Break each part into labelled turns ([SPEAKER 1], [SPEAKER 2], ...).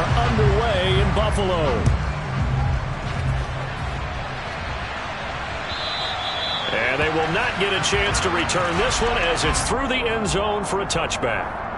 [SPEAKER 1] are underway in Buffalo. And they will not get a chance to return this one as it's through the end zone for a touchback.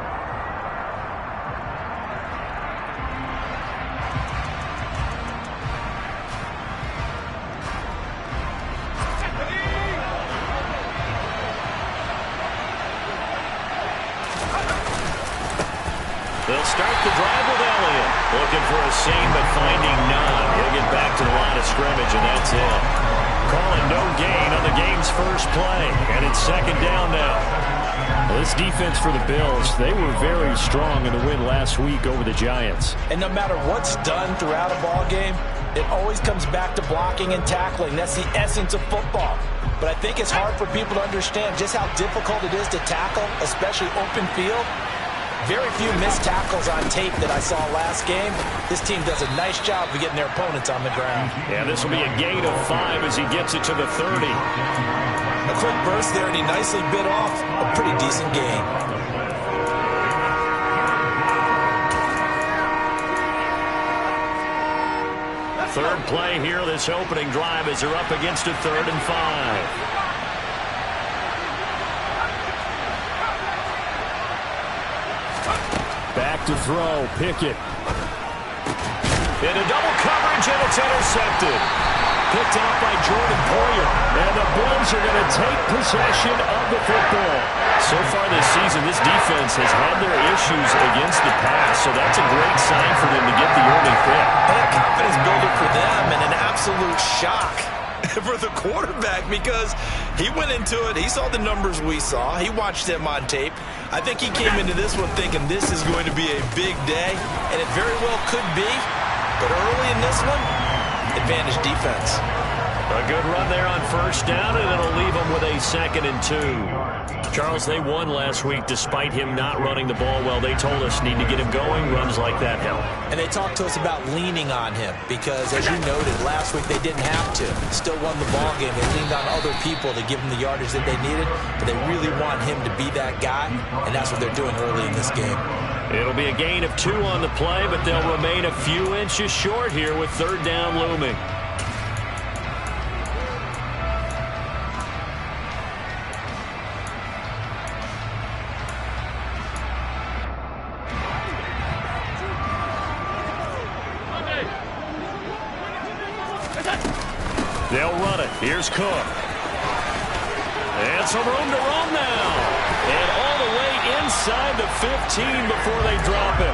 [SPEAKER 1] They'll start the drive with Elliott. Looking for a seam, but finding none. He'll get back to the line of scrimmage, and that's it. Calling no gain on the game's first play, and it's second down now. Well, this defense for the Bills, they were very strong in the win last week over the Giants.
[SPEAKER 2] And no matter what's done throughout a ball game, it always comes back to blocking and tackling. That's the essence of football. But I think it's hard for people to understand just how difficult it is to tackle, especially open field. Very few missed tackles on tape that I saw last game. This team does a nice job of getting their opponents on the ground.
[SPEAKER 1] Yeah, this will be a gain of 5 as he gets it to the 30.
[SPEAKER 2] A quick burst there, and he nicely bit off a pretty decent gain.
[SPEAKER 1] Third play here, this opening drive as they're up against a 3rd and 5. Back to throw, Pickett. Into double coverage, and it's intercepted. Picked off by Jordan Poyer. And the Bills are going to take possession of the football. So far this season, this defense has had their issues against the pass, so that's a great sign for them to get the early pick.
[SPEAKER 2] And a confidence builder for them, and an absolute shock for the quarterback, because he went into it, he saw the numbers we saw, he watched them on tape. I think he came into this one thinking this is going to be a big day, and it very well could be, but early in this one, advantage defense.
[SPEAKER 1] A good run there on first down, and it'll leave them with a 2nd and 2. Charles, they won last week despite him not running the ball well. They told us need to get him going. Runs like that help.
[SPEAKER 2] And they talked to us about leaning on him because, as you noted, last week they didn't have to. Still won the ball game. They leaned on other people to give them the yardage that they needed, but they really want him to be that guy, and that's what they're doing early in this game.
[SPEAKER 1] It'll be a gain of 2 on the play, but they'll remain a few inches short here with 3rd down looming. They'll run it. Here's Cook. And some room to run now. And all the way inside the 15 before they drop it.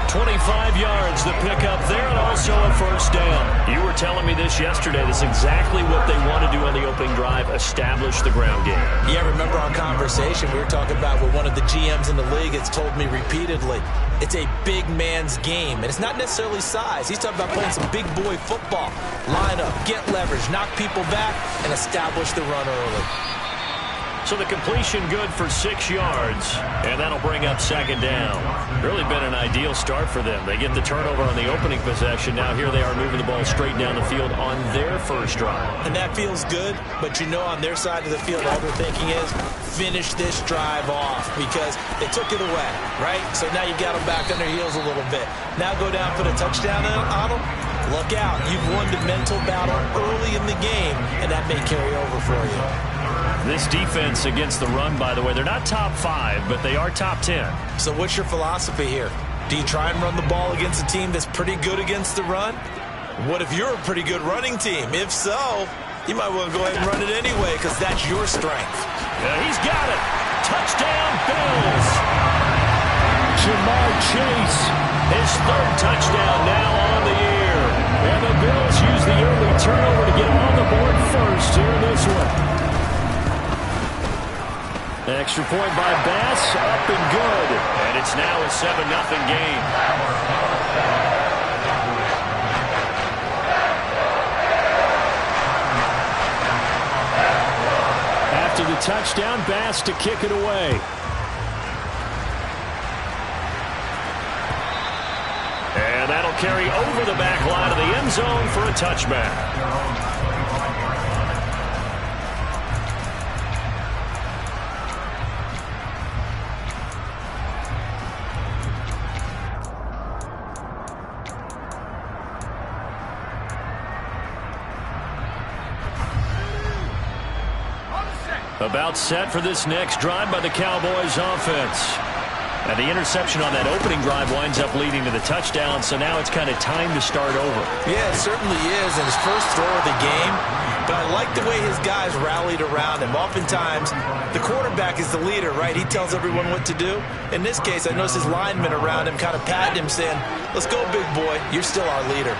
[SPEAKER 1] 25 yards the pickup there, and also a first down. You were telling me this yesterday. This is exactly what they want to do on the opening drive, establish the ground game.
[SPEAKER 2] Yeah, remember our conversation we were talking about with one of the GMs in the league has told me repeatedly, it's a big man's game, and it's not necessarily size. He's talking about playing some big boy football. Line up, get leverage, knock people back, and establish the run early.
[SPEAKER 1] So the completion good for 6 yards, and that'll bring up 2nd down. Really been an ideal start for them. They get the turnover on the opening possession. Now here they are moving the ball straight down the field on their first drive.
[SPEAKER 2] And that feels good, but you know on their side of the field all they're thinking is finish this drive off because they took it away, right? So now you got them back on their heels a little bit. Now go down, put a touchdown on them. Look out. You've won the mental battle early in the game, and that may carry over for you.
[SPEAKER 1] This defense against the run, by the way, they're not top 5, but they are top 10.
[SPEAKER 2] So what's your philosophy here? Do you try and run the ball against a team that's pretty good against the run? What if you're a pretty good running team? If so, you might want to go ahead and run it anyway because that's your strength.
[SPEAKER 1] He's got it. Touchdown, Bills. Jamar Chase, his 3rd touchdown now on the year. And the Bills use the early turnover to get on the board first here in this one. Extra point by Bass, up and good. And it's now a 7-0 game. After the touchdown, Bass to kick it away. And that'll carry over the back line of the end zone for a touchback. About set for this next drive by the Cowboys offense. And the interception on that opening drive winds up leading to the touchdown, so now it's kind of time to start over.
[SPEAKER 2] Yeah, it certainly is, and his first throw of the game. But I like the way his guys rallied around him. Oftentimes, the quarterback is the leader, right? He tells everyone what to do. In this case, I noticed his linemen around him kind of patting him, saying, "Let's go, big boy. You're still our leader."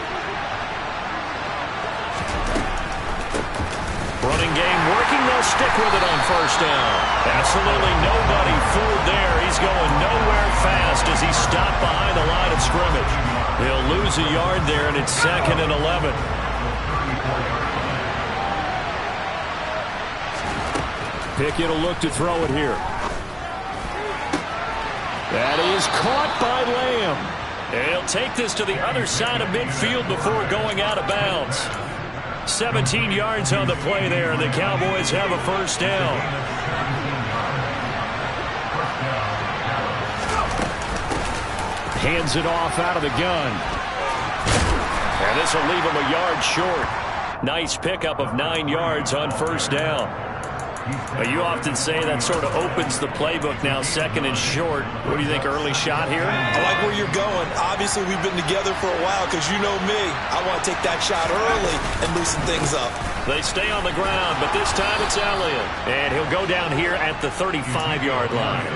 [SPEAKER 1] Running game working. They'll stick with it on first down. Absolutely nobody fooled there. He's going nowhere fast as he's stopped behind the line of scrimmage. He'll lose a yard there, and it's 2nd and 11. Pickett will look to throw it here. That is caught by Lamb. He'll take this to the other side of midfield before going out of bounds. 17 yards on the play there, and the Cowboys have a first down. Hands it off out of the gun. And this will leave him a yard short. Nice pickup of 9 yards on first down. You often say that sort of opens the playbook now, 2nd and short. What do you think, early shot here?
[SPEAKER 2] I like where you're going. Obviously, we've been together for a while because you know me. I want to take that shot early and loosen things up.
[SPEAKER 1] They stay on the ground, but this time it's Elliott. And he'll go down here at the 35-yard line.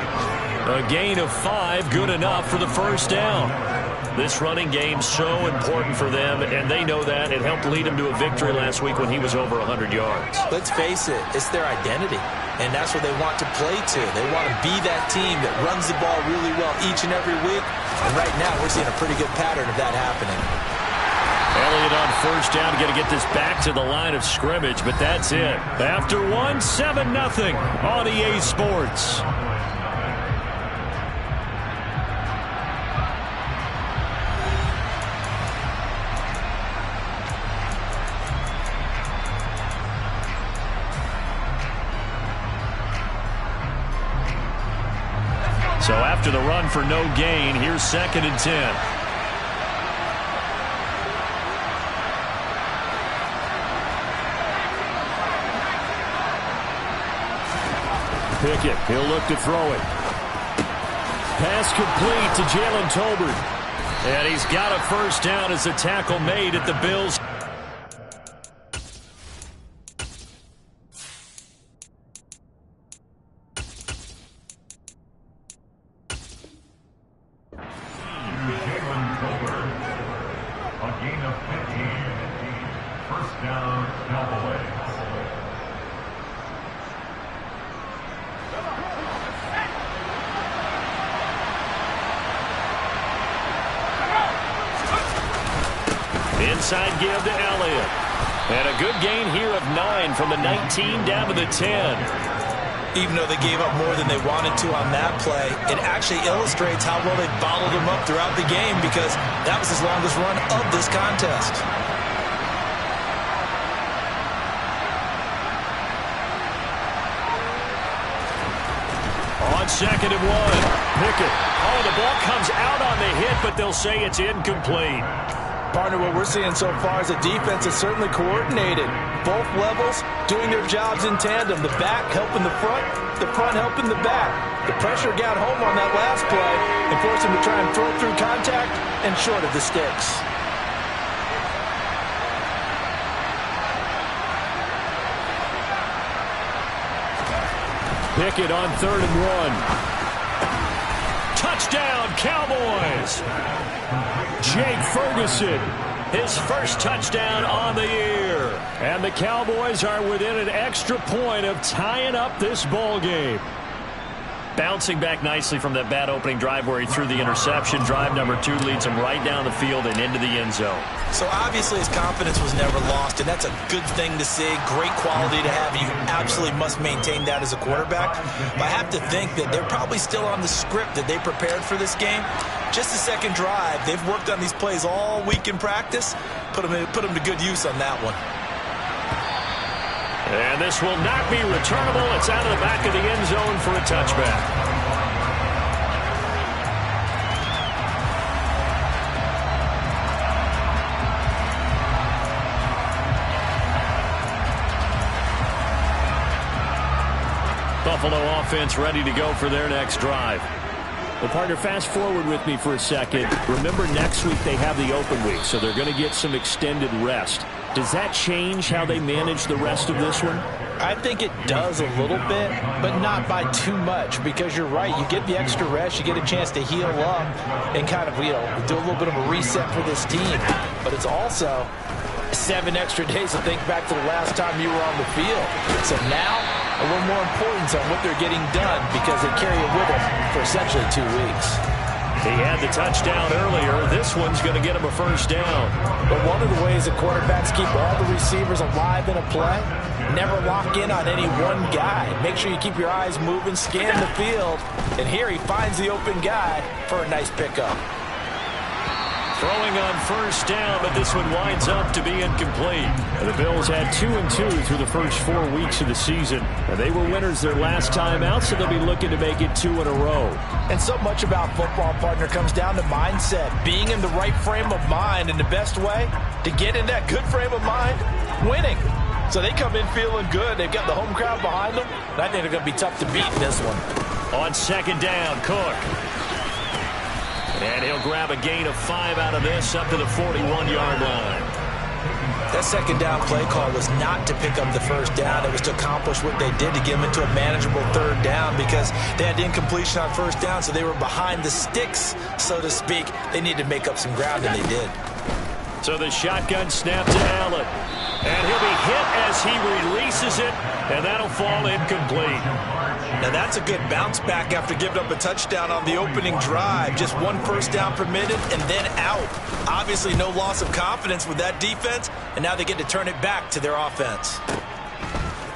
[SPEAKER 1] A gain of 5, good enough for the first down. This running game so important for them, and they know that. It helped lead them to a victory last week when he was over 100 yards.
[SPEAKER 2] Let's face it, it's their identity, and that's what they want to play to. They want to be that team that runs the ball really well each and every week, and right now we're seeing a pretty good pattern of that happening.
[SPEAKER 1] Elliott on first down, going to get this back to the line of scrimmage, but that's it. After one, 7-0 on EA Sports. So after the run for no gain, here's 2nd and 10. Pickett, he'll look to throw it. Pass complete to Jalen Tolbert. And he's got a first down as a tackle made at the Bills. Inside give to Elliott. And a good gain here of 9 from the 19 down to the 10.
[SPEAKER 2] Even though they gave up more than they wanted to on that play, it actually illustrates how well they bottled them up throughout the game because that was his longest run of this contest.
[SPEAKER 1] On 2nd and 1, Pickett. Oh, the ball comes out on the hit, but they'll say it's incomplete.
[SPEAKER 2] Partner, what we're seeing so far is the defense is certainly coordinated. Both levels doing their jobs in tandem. The back helping the front helping the back. The pressure got home on that last play and forced him to try and throw through contact and short of the sticks.
[SPEAKER 1] Pickett on 3rd and 1. Touchdown, Cowboys! Jake Ferguson, his first touchdown on the year. And the Cowboys are within an extra point of tying up this ball game. Bouncing back nicely from that bad opening drive where he threw the interception. Drive number 2 leads him right down the field and into the end zone.
[SPEAKER 2] So obviously his confidence was never lost, and that's a good thing to see. Great quality to have. You absolutely must maintain that as a quarterback. But I have to think that they're probably still on the script that they prepared for this game. Just the second drive. They've worked on these plays all week in practice. Put them to good use on that one.
[SPEAKER 1] And this will not be returnable. It's out of the back of the end zone for a touchback. Buffalo offense ready to go for their next drive. Well, partner, fast forward with me for a second. Remember, next week they have the open week, so they're going to get some extended rest. Does that change how they manage the rest of this one?
[SPEAKER 2] I think it does a little bit, but not by too much, because you're right. You get the extra rest, you get a chance to heal up and kind of, do a little bit of a reset for this team. But it's also 7 extra days to think back to the last time you were on the field. So now, a little more importance on what they're getting done, because they carry it with them for essentially 2 weeks.
[SPEAKER 1] He had the touchdown earlier. This one's going to get him a first down.
[SPEAKER 2] But one of the ways that quarterbacks keep all the receivers alive in a play, never lock in on any one guy. Make sure you keep your eyes moving, scan the field, and here he finds the open guy for a nice pickup.
[SPEAKER 1] Throwing on first down, but this one winds up to be incomplete. The Bills had 2-2 through the first 4 weeks of the season. They were winners their last time out, so they'll be looking to make it 2 in a row.
[SPEAKER 2] And so much about football, partner, comes down to mindset. Being in the right frame of mind, and the best way to get in that good frame of mind, winning. So they come in feeling good. They've got the home crowd behind them, and I think they're going to be tough to beat in this one.
[SPEAKER 1] On second down, Cook. And he'll grab a gain of 5 out of this up to the 41-yard line.
[SPEAKER 2] That second down play call was not to pick up the first down. It was to accomplish what they did, to get them into a manageable third down, because they had incompletion on first down, so they were behind the sticks, so to speak. They needed to make up some ground, and they did.
[SPEAKER 1] So the shotgun snap to Allen. And he'll be hit as he releases it, and that'll fall incomplete.
[SPEAKER 2] Now that's a good bounce back after giving up a touchdown on the opening drive. Just 1 first down permitted and then out. Obviously no loss of confidence with that defense, and now they get to turn it back to their offense.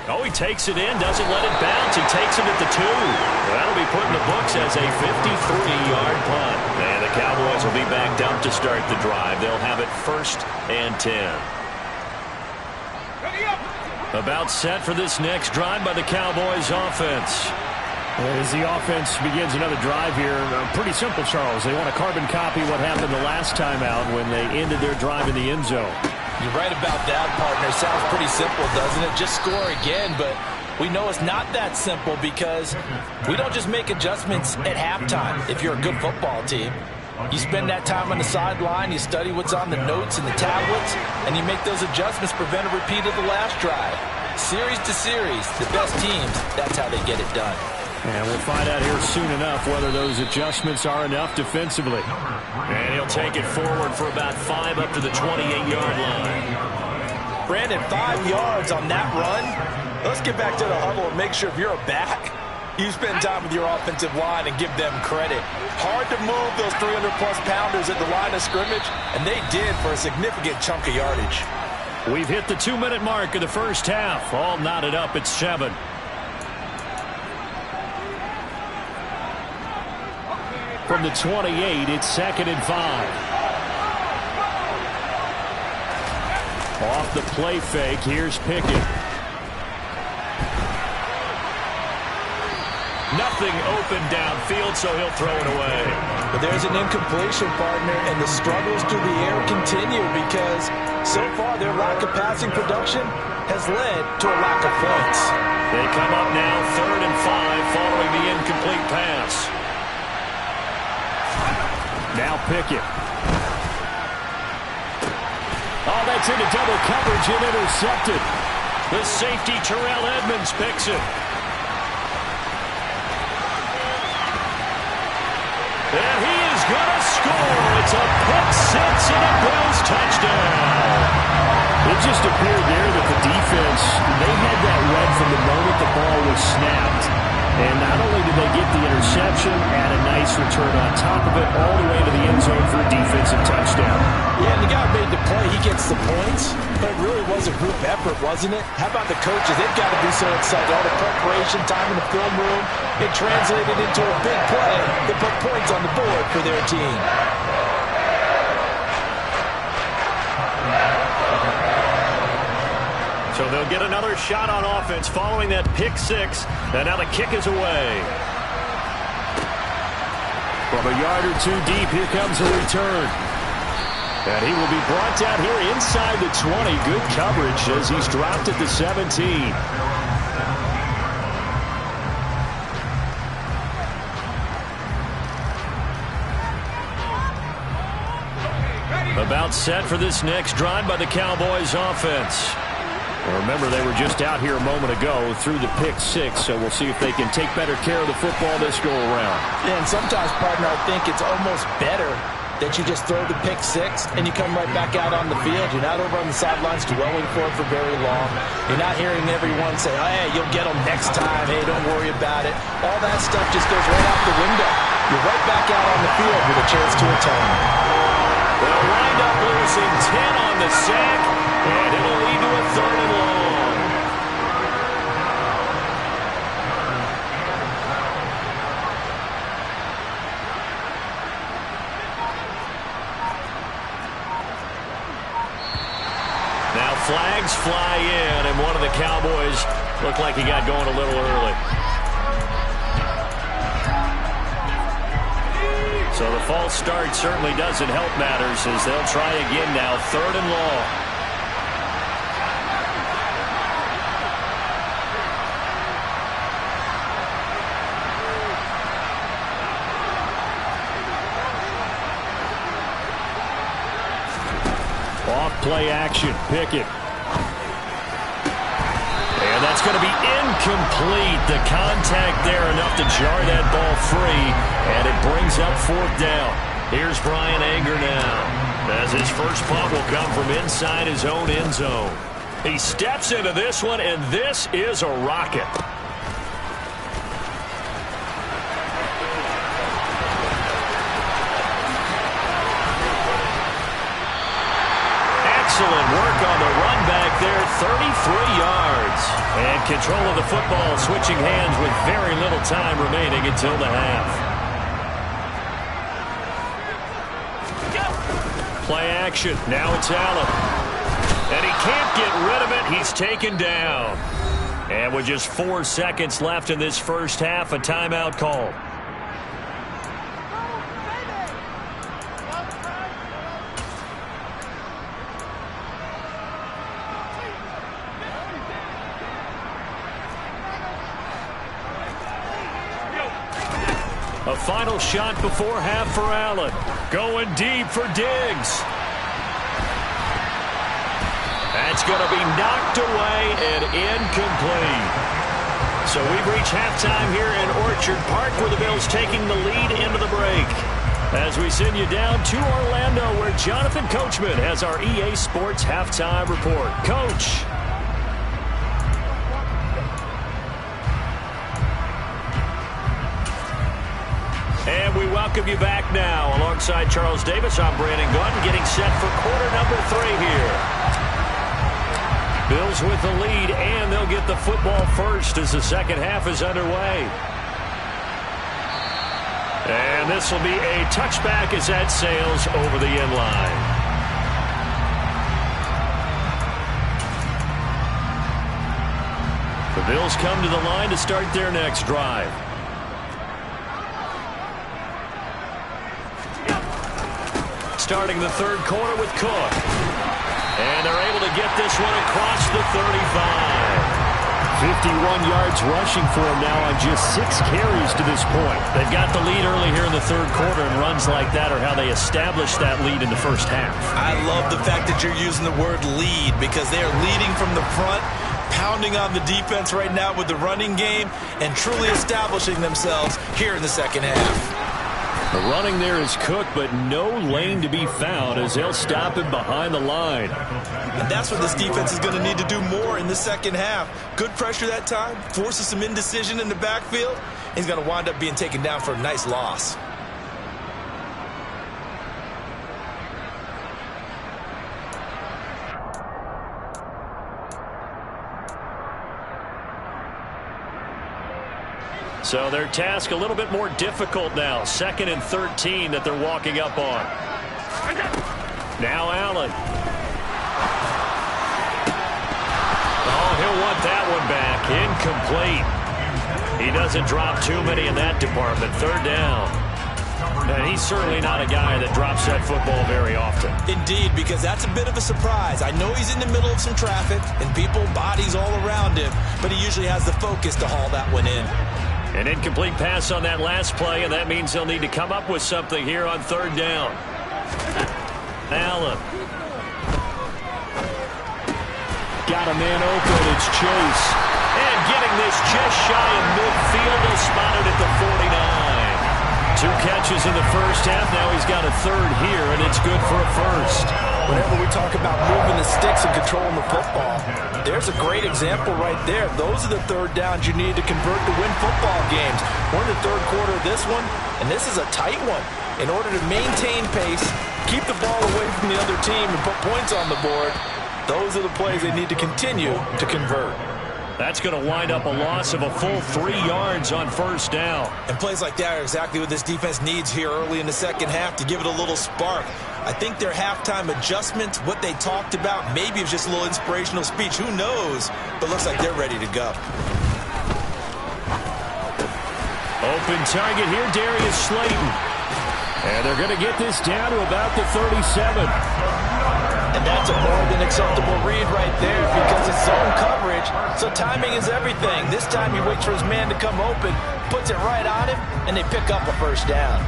[SPEAKER 1] Oh, he takes it in, doesn't let it bounce. He takes it at the 2. That'll be put in the books as a 53-yard punt. And the Cowboys will be backed up to start the drive. They'll have it 1st and 10. About set for this next drive by the Cowboys offense. As the offense begins another drive here, pretty simple, Charles. They want to carbon copy what happened the last time out when they ended their drive in the end zone.
[SPEAKER 2] You're right about that, partner. Sounds pretty simple, doesn't it? Just score again, but we know it's not that simple, because we don't just make adjustments at halftime if you're a good football team. You spend that time on the sideline, you study what's on the notes and the tablets, and you make those adjustments, prevent a repeat of the last drive. Series to series, the best teams, that's how they get it done.
[SPEAKER 1] And we'll find out here soon enough whether those adjustments are enough defensively. And he'll take it forward for about 5 up to the 28-yard line.
[SPEAKER 2] Brandon, 5 yards on that run. Let's get back to the huddle and make sure if you're a back, you spend time with your offensive line and give them credit. Hard to move those 300-plus pounders at the line of scrimmage, and they did for a significant chunk of yardage.
[SPEAKER 1] We've hit the 2-minute mark of the first half. All knotted up at 7. From the 28, it's 2nd and 5. Off the play fake, here's Pickett. Nothing open downfield, so he'll throw it away.
[SPEAKER 2] But there's an incompletion, partner, and the struggles through the air continue, because so far their lack of passing production has led to a lack of points.
[SPEAKER 1] They come up now 3rd and 5 following the incomplete pass. Now Pickett. Oh, that's into double coverage and intercepted. The safety, Terrell Edmunds, picks it. And he is going to score. It's a pick 6, and it goes touchdown. It just appeared there that the defense, they had that read from the moment the ball was snapped. And not only did they get the interception, add a nice return on top of it, all the way to the end zone for a defensive touchdown.
[SPEAKER 2] Yeah, and the guy made the play. He gets the points, but it really was a group effort, wasn't it? How about the coaches? They've got to be so excited. All the preparation, time in the film room, it translated into a big play that put points on the board for their team.
[SPEAKER 1] So they'll get another shot on offense following that pick 6. And now the kick is away. From a yard or 2 deep, here comes a return. And he will be brought down here inside the 20. Good coverage as he's dropped at the 17. About set for this next drive by the Cowboys offense. Well, remember, they were just out here a moment ago through the pick six, so we'll see if they can take better care of the football this go around.
[SPEAKER 2] Yeah, and sometimes, partner, I think it's almost better that you just throw the pick six and you come right back out on the field. You're not over on the sidelines dwelling for it for very long. You're not hearing everyone say, oh, hey, you'll get them next time. Hey, don't worry about it. All that stuff just goes right out the window. You're right back out on the field with a chance to atone.
[SPEAKER 1] They'll wind up losing 10 on the sack, and it'll lead to a 3rd and long. Now flags fly in, and one of the Cowboys looked like he got going a little early. So the false start certainly doesn't help matters as they'll try again now, 3rd and long. Off play action, Pickett. And that's going to be incomplete. The contact there enough to jar that ball free, and it brings up 4th down. Here's Bryan Anger now, as his first punt will come from inside his own end zone. He steps into this one, and this is a rocket. Excellent work on the run back there, 33 yards. And control of the football switching hands with very little time remaining until the half. Play action, now it's Allen. And he can't get rid of it, he's taken down. And with just 4 seconds left in this first half, a timeout call. A final shot before half for Allen. Going deep for Diggs. That's going to be knocked away and incomplete. So we've reached halftime here in Orchard Park, where the Bills taking the lead into the break. As we send you down to Orlando, where Jonathan Coachman has our EA Sports halftime report. Coach. And we welcome you back now. Alongside Charles Davis, I'm Brandon Gunn, getting set for quarter number 3 here. Bills with the lead, and they'll get the football first as the second half is underway. And this will be a touchback as that sails over the end line. The Bills come to the line to start their next drive. Starting the third quarter with Cook. And they're able to get this one across the 35. 51 yards rushing for him now on just 6 carries to this point. They've got the lead early here in the third quarter, and runs like that are how they establish that lead in the first half.
[SPEAKER 2] I love the fact that you're using the word lead, because they are leading from the front, pounding on the defense right now with the running game, and truly establishing themselves here in the second half.
[SPEAKER 1] The running there is Cook, but no lane to be found as they'll stop him behind the line.
[SPEAKER 2] And that's what this defense is going to need to do more in the second half. Good pressure that time, forces some indecision in the backfield. He's going to wind up being taken down for a nice loss.
[SPEAKER 1] So their task a little bit more difficult now. 2nd and 13 that they're walking up on. Now Allen. Oh, he'll want that one back. Incomplete. He doesn't drop too many in that department. 3rd down. And he's certainly not a guy that drops that football very often.
[SPEAKER 2] Indeed, because that's a bit of a surprise. I know he's in the middle of some traffic and people, bodies all around him, but he usually has the focus to haul that one in.
[SPEAKER 1] An incomplete pass on that last play, and that means they'll need to come up with something here on 3rd down. Allen. Got a man open. It's Chase. And getting this just shy of midfield. They'll spot it at the 49. 2 catches in the first half. Now he's got a third here, and it's good for a first.
[SPEAKER 2] Whenever we talk about moving the sticks and controlling the football, there's a great example right there. Those are the third downs you need to convert to win football games. We're in the third quarter of this one, and this is a tight one. In order to maintain pace, keep the ball away from the other team, and put points on the board, those are the plays they need to continue to convert.
[SPEAKER 1] That's going to wind up a loss of a full 3 yards on first down.
[SPEAKER 2] And plays like that are exactly what this defense needs here early in the second half to give it a little spark. I think their halftime adjustments, what they talked about, maybe it was just a little inspirational speech. Who knows? But looks like they're ready to go.
[SPEAKER 1] Open target here, Darius Slayton. And they're going to get this down to about the 37.
[SPEAKER 2] And that's a more than acceptable read right there because it's zone coverage, so timing is everything. This time he waits for his man to come open, puts it right on him, and they pick up a first down.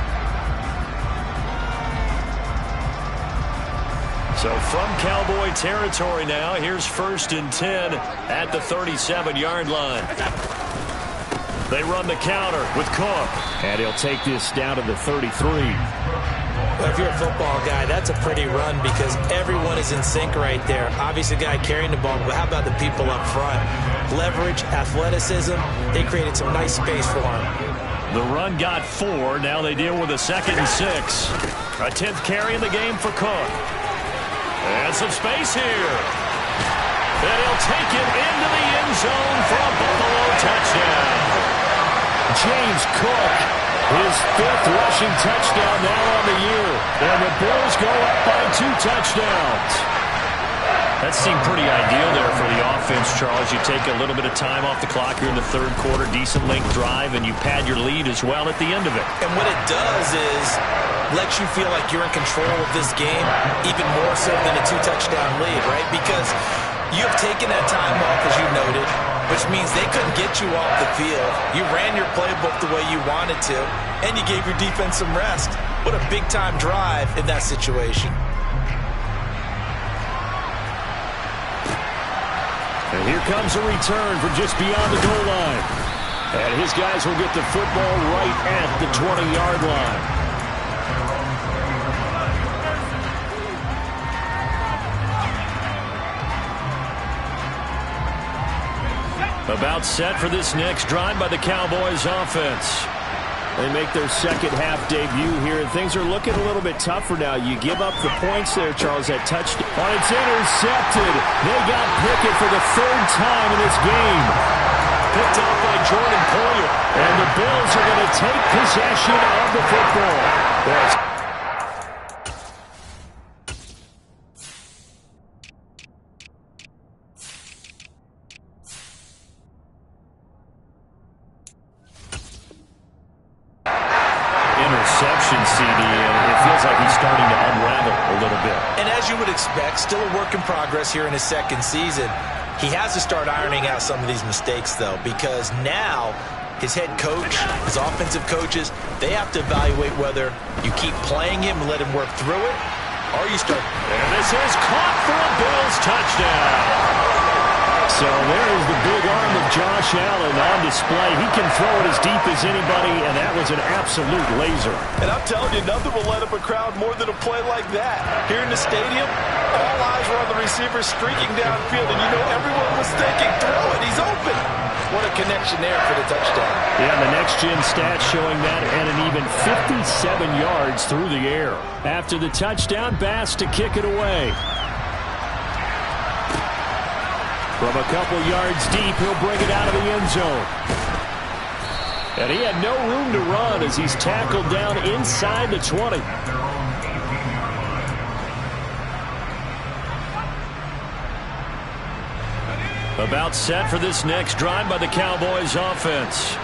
[SPEAKER 1] So from Cowboy territory now, here's 1st and 10 at the 37-yard line. They run the counter with Cook, and he'll take this down to the 33.
[SPEAKER 2] Well, if you're a football guy, that's a pretty run because everyone is in sync right there. Obviously, the guy carrying the ball, but how about the people up front? Leverage, athleticism, they created some nice space for him.
[SPEAKER 1] The run got 4. Now they deal with a 2nd and 6. A 10th carry in the game for Cook. And some space here. And he'll take it into the end zone for a Buffalo touchdown. James Cook, his 5th rushing touchdown now on the year. And the Bills go up by 2 touchdowns. That seemed pretty ideal there for the offense, Charles. You take a little bit of time off the clock here in the third quarter, decent length drive, and you pad your lead as well at the end of it.
[SPEAKER 2] And what it does is lets you feel like you're in control of this game, even more so than a 2-touchdown lead, right? Because you have taken that time off, as you noted, which means they couldn't get you off the field. You ran your playbook the way you wanted to, and you gave your defense some rest. What a big-time drive in that situation.
[SPEAKER 1] And here comes a return from just beyond the goal line. And his guys will get the football right at the 20-yard line. About set for this next drive by the Cowboys offense. They make their second half debut here, and things are looking a little bit tougher now. You give up the points there, Charles, that touchdown. Oh, it's intercepted. They got Pickett for the 3rd time in this game. Picked off by Jordan Poyer. And the Bills are going to take possession of the football. There's CD, and it feels like he's starting to unravel a little bit.
[SPEAKER 2] And as you would expect, still a work in progress here in his 2nd season. He has to start ironing out some of these mistakes, though, because now his head coach, his offensive coaches, they have to evaluate whether you keep playing him and let him work through it, or you start.
[SPEAKER 1] And this is caught for a Bills touchdown. So there's the big arm of Josh Allen on display. He can throw it as deep as anybody, and that was an absolute laser.
[SPEAKER 2] And I'm telling you, nothing will let up a crowd more than a play like that. Here in the stadium, all eyes were on the receiver streaking downfield, and you know everyone was thinking, throw it, he's open. What a connection there for the touchdown.
[SPEAKER 1] Yeah, the next-gen stats showing that, and an even 57 yards through the air. After the touchdown, Bass to kick it away. From a couple yards deep, he'll bring it out of the end zone. And he had no room to run as he's tackled down inside the 20. About set for this next drive by the Cowboys offense.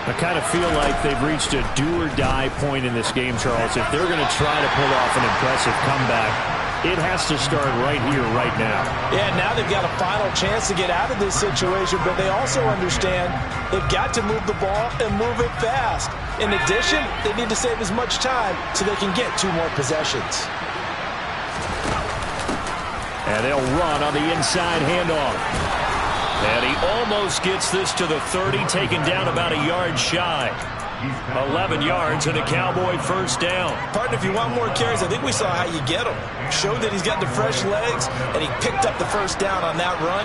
[SPEAKER 1] I kind of feel like they've reached a do-or-die point in this game, Charles. If they're going to try to pull off an impressive comeback, it has to start right here, right now.
[SPEAKER 2] Yeah, now they've got a final chance to get out of this situation, but they also understand they've got to move the ball and move it fast. In addition, they need to save as much time so they can get 2 more possessions.
[SPEAKER 1] And they'll run on the inside handoff. And he almost gets this to the 30, taken down about a yard shy. 11 yards and a Cowboy first down.
[SPEAKER 2] Partner, if you want more carries, I think we saw how you get him. Showed that he's got the fresh legs, and he picked up the first down on that run.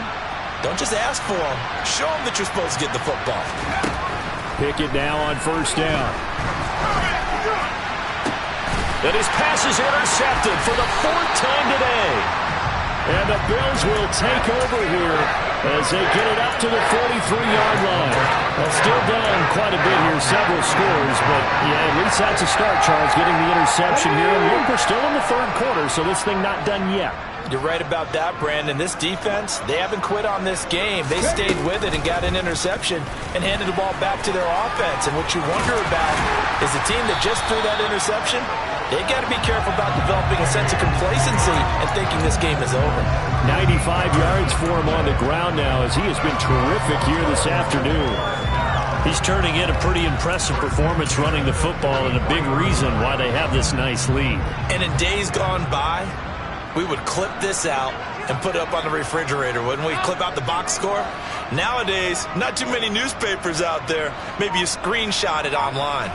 [SPEAKER 2] Don't just ask for him. Show him that you're supposed to get the football.
[SPEAKER 1] Pickett now on first down. And his pass is intercepted for the 4th time today. And the Bills will take over here as they get it up to the 43-yard line. Well, still down quite a bit here, several scores, but yeah, at least that's a start, Charles, getting the interception here. And look, we're still in the 3rd quarter, so this thing not done yet.
[SPEAKER 2] You're right about that, Brandon. This defense, they haven't quit on this game. They stayed with it and got an interception and handed the ball back to their offense. And what you wonder about is the team that just threw that interception, they've got to be careful about developing a sense of complacency and thinking this game is over.
[SPEAKER 1] 95 yards for him on the ground now as he has been terrific here this afternoon. He's turning in a pretty impressive performance running the football and a big reason why they have this nice lead.
[SPEAKER 2] And in days gone by, we would clip this out and put it up on the refrigerator, wouldn't we? Clip out the box score. Nowadays, not too many newspapers out there. Maybe you screenshot it online.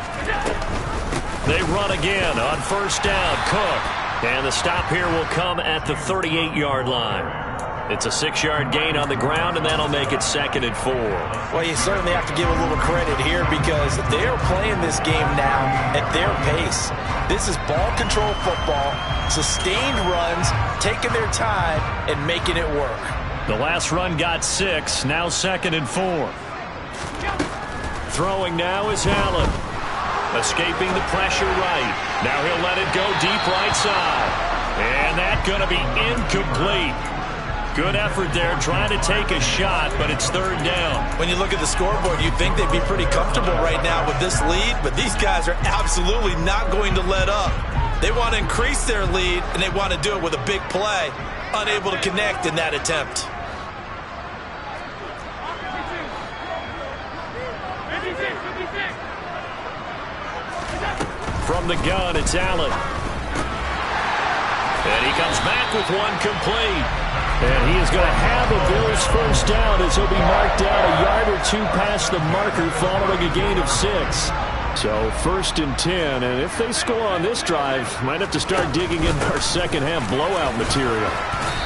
[SPEAKER 1] They run again on first down. Cook. And the stop here will come at the 38-yard line. It's a 6-yard gain on the ground, and that'll make it 2nd and 4.
[SPEAKER 2] Well, you certainly have to give a little credit here because they are playing this game now at their pace. This is ball control football, sustained runs, taking their time, and making it work.
[SPEAKER 1] The last run got 6, now 2nd and 4. Throwing now is Allen. Escaping the pressure right. Now he'll let it go deep right side. And that's going to be incomplete. Good effort there, trying to take a shot, but it's 3rd down.
[SPEAKER 2] When you look at the scoreboard, you'd think they'd be pretty comfortable right now with this lead, but these guys are absolutely not going to let up. They want to increase their lead, and they want to do it with a big play. Unable to connect in that attempt.
[SPEAKER 1] From the gun, it's Allen. And he comes back with one complete. And he is going to have a Bills first down as he'll be marked down a yard or 2 past the marker following a gain of 6. So 1st and 10, and if they score on this drive, might have to start digging in our second half blowout material.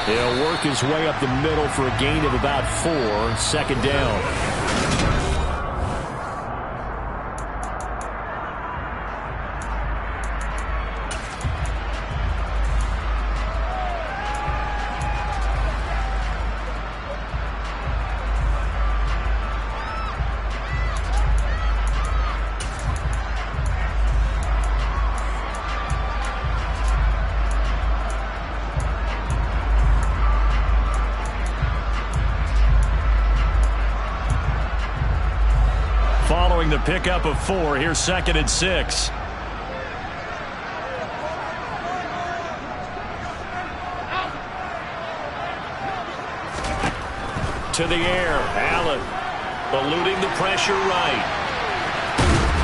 [SPEAKER 1] He'll work his way up the middle for a gain of about 4, 2nd down. The pickup of 4. Here's 2nd and 6. To the air. Allen eluding the pressure right.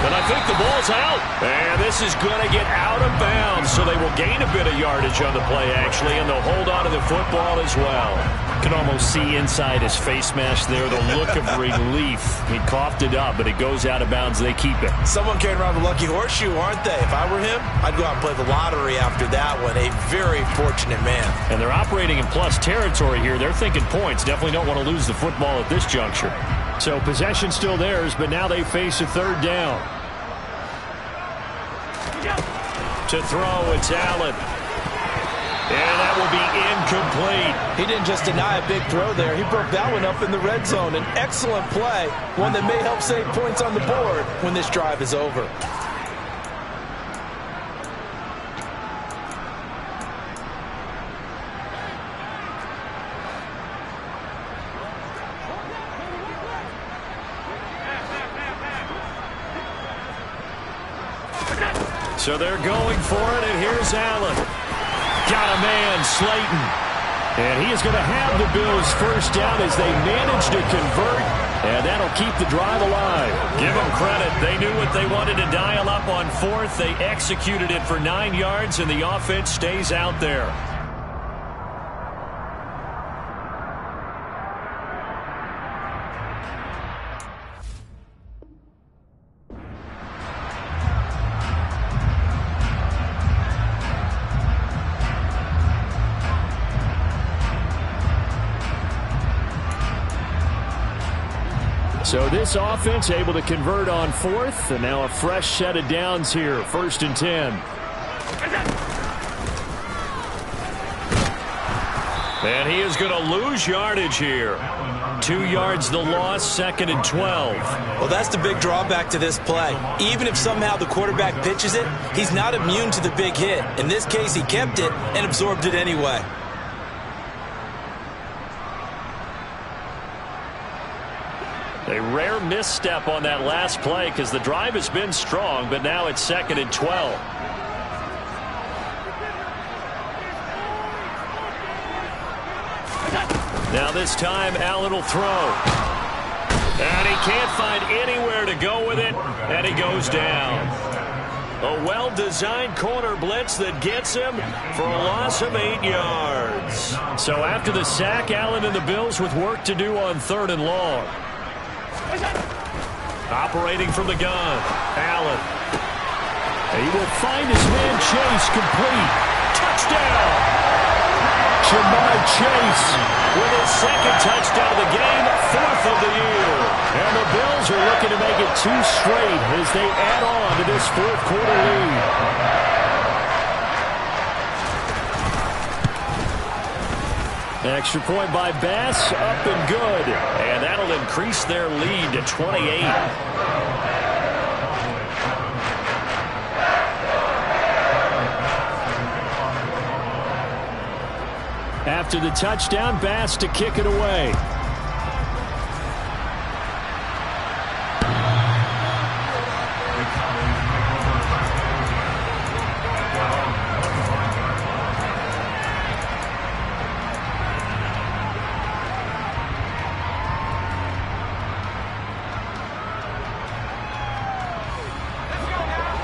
[SPEAKER 1] And I think the ball's out. And this is going to get out of bounds, so they will gain a bit of yardage on the play, actually, and they'll hold on to the football as well. You can almost see inside his face mask there the look of relief. He coughed it up, but it goes out of bounds. They keep it.
[SPEAKER 2] Someone carrying around the lucky horseshoe, aren't they? If I were him, I'd go out and play the lottery after that one. A very fortunate man. And
[SPEAKER 1] they're operating in plus territory here. They're thinking points. Definitely don't want to lose the football at this juncture. So possession still theirs, but now they face a 3rd down. To throw, it's Allen. And that will be incomplete.
[SPEAKER 2] He didn't just deny a big throw there. He broke that one up in the red zone. An excellent play, one that may help save points on the board when this drive is over.
[SPEAKER 1] So they're going for it, and here's Allen. Got a man, Slayton. And he is going to have the Bills first down as they manage to convert, and that'll keep the drive alive. Give them credit. They knew what they wanted to dial up on 4th. They executed it for 9 yards, and the offense stays out there. So this offense able to convert on fourth, and now a fresh set of downs here, 1st and 10. And he is going to lose yardage here. 2 yards the loss, 2nd and 12.
[SPEAKER 2] Well, that's the big drawback to this play. Even if somehow the quarterback pitches it, he's not immune to the big hit. In this case, he kept it and absorbed it anyway.
[SPEAKER 1] A rare misstep on that last play because the drive has been strong, but now it's 2nd and 12. Now this time, Allen will throw. And he can't find anywhere to go with it, and he goes down. A well-designed corner blitz that gets him for a loss of 8 yards. So after the sack, Allen and the Bills with work to do on 3rd and long. Operating from the gun, Allen. He will find his man Chase complete. Touchdown! Ja'Marr Chase with his 2nd touchdown of the game, 4th of the year. And the Bills are looking to make it 2 straight as they add on to this 4th quarter lead. Extra point by Bass, up and good. And that'll increase their lead to 28. After the touchdown, Bass to kick it away.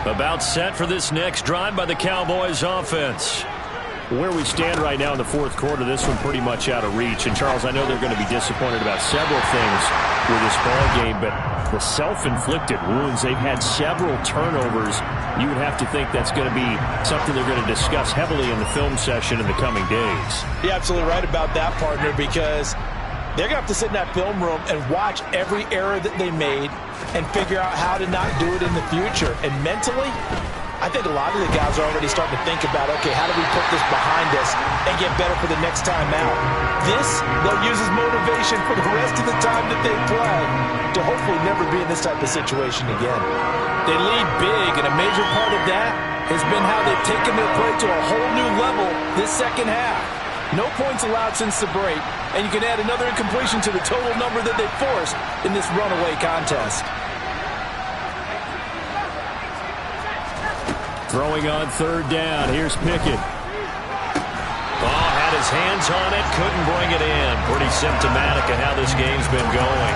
[SPEAKER 1] About set for this next drive by the Cowboys offense. Where we stand right now in the 4th quarter, this one pretty much out of reach. And, Charles, I know they're going to be disappointed about several things with this ball game, but the self-inflicted wounds, they've had several turnovers. You would have to think that's going to be something they're going to discuss heavily in the film session in the coming days.
[SPEAKER 2] You're absolutely right about that, partner, because they're going to have to sit in that film room and watch every error that they made and figure out how to not do it in the future. And mentally, I think a lot of the guys are already starting to think about, okay, how do we put this behind us and get better for the next time out? This, they'll use as motivation for the rest of the time that they play to hopefully never be in this type of situation again. They lead big, and a major part of that has been how they've taken their play to a whole new level this 2nd half. No points allowed since the break, and you can add another incompletion to the total number that they forced in this runaway contest.
[SPEAKER 1] Throwing on 3rd down. Here's Pickett. Oh, had his hands on it. Couldn't bring it in. Pretty symptomatic of how this game's been going.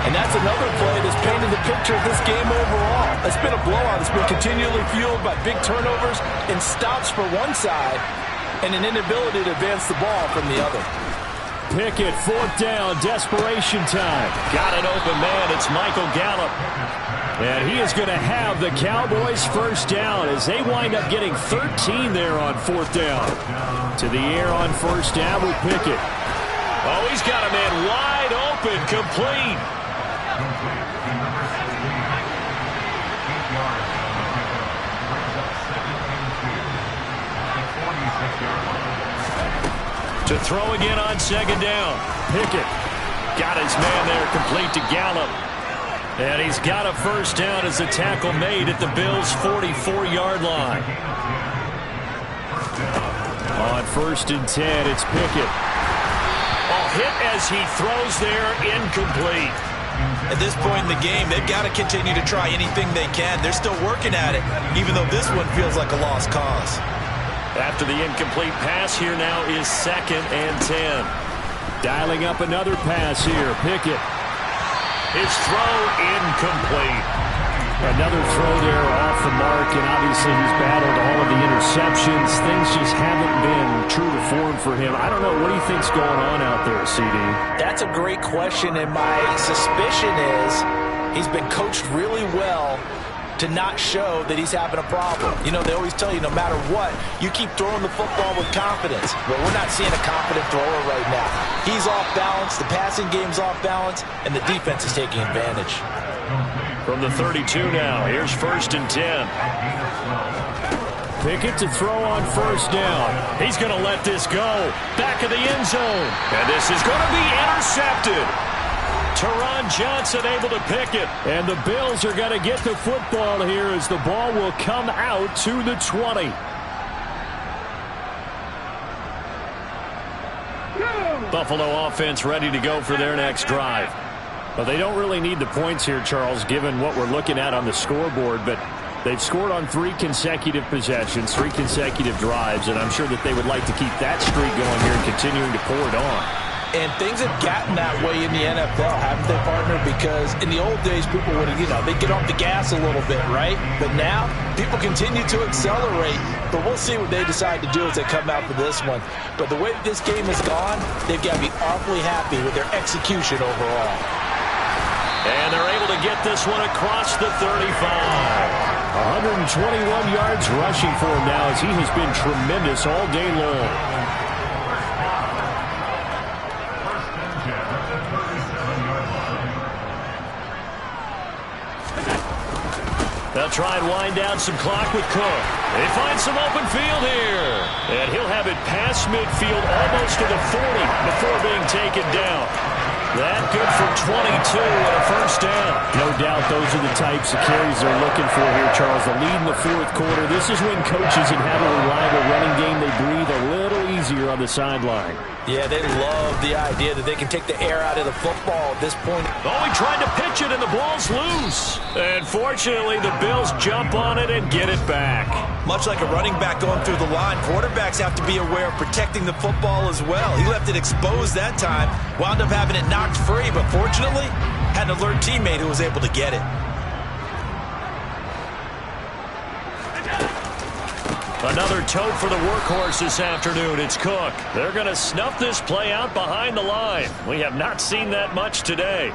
[SPEAKER 2] And that's another play that's painted the picture of this game overall. It's been a blowout. It's been continually fueled by big turnovers and stops for one side and an inability to advance the ball from the other.
[SPEAKER 1] Pickett, 4th down. Desperation time. Got an open man. It's Michael Gallup. And he is going to have the Cowboys' 1st down as they wind up getting 13 there on 4th down. To the air on 1st down with Pickett. Oh, he's got a man wide open, complete. To throw again on 2nd down. Pickett got his man there, complete to Gallup. And he's got a 1st down as a tackle made at the Bills' 44-yard line. On 1st and 10, it's Pickett. Oh, hit as he throws there, incomplete.
[SPEAKER 2] At this point in the game, they've got to continue to try anything they can. They're still working at it, even though this one feels like a lost cause.
[SPEAKER 1] After the incomplete pass, here now is 2nd and 10. Dialing up another pass here, Pickett. His throw incomplete. Another throw there off the mark, and obviously he's battled all of the interceptions. Things just haven't been true to form for him. I don't know. What do you think's going on out there, CD?
[SPEAKER 2] That's a great question, and my suspicion is he's been coached really well to not show that he's having a problem. You know, they always tell you no matter what, you keep throwing the football with confidence. Well, we're not seeing a confident thrower right now. He's off balance, the passing game's off balance, and the defense is taking advantage.
[SPEAKER 1] From the 32 now, here's 1st and 10. Pickett to throw on 1st down. He's going to let this go. Back of the end zone. And this is going to be intercepted. Teron Johnson able to pick it. And the Bills are going to get the football here as the ball will come out to the 20. Buffalo offense ready to go for their next drive. Well, they don't really need the points here, Charles, given what we're looking at on the scoreboard, but they've scored on 3 consecutive possessions, 3 consecutive drives, and I'm sure that they would like to keep that streak going here and continuing to pour it on.
[SPEAKER 2] And things have gotten that way in the NFL, haven't they, partner? Because in the old days, people would, they'd get off the gas a little bit, right? But now, people continue to accelerate. But we'll see what they decide to do as they come out for this one. But the way this game has gone, they've got to be awfully happy with their execution overall.
[SPEAKER 1] And they're able to get this one across the 35. 121 yards rushing for him now as he has been tremendous all day long. They'll try and wind down some clock with Cook. They find some open field here. And he'll have it past midfield almost to the 40 before being taken down. That good for 22 and a 1st down. No doubt those are the types of carries they're looking for here, Charles. The lead in the 4th quarter. This is when coaches that have a reliable running game, they breathe a little easier on the sideline.
[SPEAKER 2] Yeah, they love the idea that they can take the air out of the football at this point.
[SPEAKER 1] Oh, he tried to pitch it and the ball's loose. And fortunately, the Bills jump on it and get it back.
[SPEAKER 2] Much like a running back going through the line, quarterbacks have to be aware of protecting the football as well. He left it exposed that time, wound up having it knocked free, but fortunately, had an alert teammate who was able to get it.
[SPEAKER 1] Another tote for the workhorse this afternoon. It's Cook. They're going to snuff this play out behind the line. We have not seen that much today.